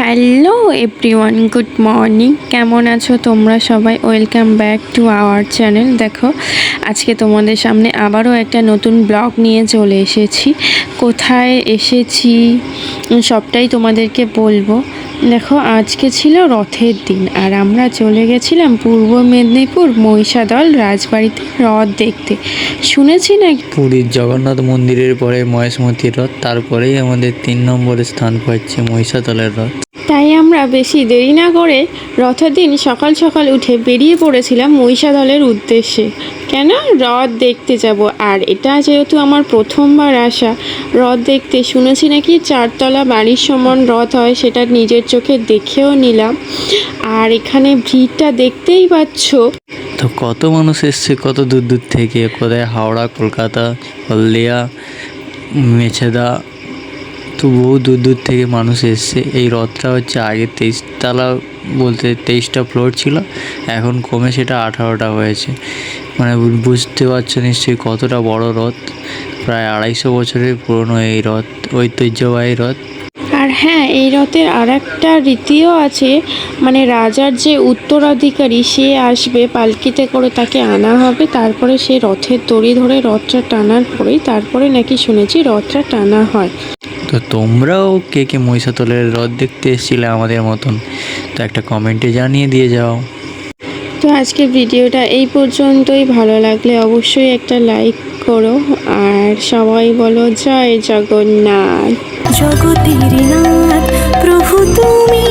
Hello everyone, good morning. কেমন আছো তোমরা সবাই? Welcome back to our channel. দেখো, আজকে তোমাদের সামনে আবারও একটা নতুন ব্লগ নিয়ে চলে এসেছি। কোথায় এসেছি সবটাই তোমাদেরকে বলবো। দেখো, আজকে ছিল রথের দিন আর আমরা চলে গেছিলাম পূর্ব মেদিনীপুর মহিষাদল রাজবাড়িতে রথ দেখতে। শুনেছি না পুরীর জগন্নাথ মন্দিরের পরে মহেশমতির রথ, তারপরেই আমাদের 3 নম্বরে স্থান পাচ্ছে মহিষাদলের রথ। তাই আমরা বেশি দেরি না করে রথের দিন সকাল সকাল উঠে বেরিয়ে পড়েছিলাম মহিষাদলের উদ্দেশ্যে। কেন? রথ দেখতে যাব। আর এটা যেহেতু আমার প্রথমবার আসা রথ দেখতে, শুনেছি নাকি 4তলা বাড়ির সমান রথ হয়, সেটা নিজের চোখে দেখেও নিলাম। আর এখানে ভিড়টা দেখতেই পাচ্ছ। তো কত মানুষ এসছে কত দূর দূর থেকে, কোথায় হাওড়া, কলকাতা, হলদিয়া, মেছেদা, তো বহু দূর দূর থেকে মানুষ এসছে। এই রথটা হচ্ছে আগে 23তলা, বলতে 23টা ফ্লোর ছিল, এখন কমে সেটা 18টা হয়েছে। মানে বুঝতে পারছো নিশ্চয়ই কতটা বড় রথ। প্রায় 250 বছরের পুরনো এই রথ, ঐতিহ্যবাহী রথ। আর হ্যাঁ, এই রথের আর একটা রীতিও আছে, মানে রাজার যে উত্তরাধিকারী সে আসবে পালকিতে করে, তাকে আনা হবে, তারপরে সে রথের দড়ি ধরে রথটা টানার পরেই তারপরে নাকি শুনেছি রথটা টানা হয়। তো তোমরাও কে কে মহিষাদলের রথ দেখতে এসেছিলে আমাদের মতন, তো একটা কমেন্টে জানিয়ে দিয়ে যাও। তো আজকের ভিডিওটা এই পর্যন্তই। ভালো লাগলে অবশ্যই একটা লাইক করো আর সবাই বলো জয় জগন্নাথ। জগতের নাথ প্রভু তুমি।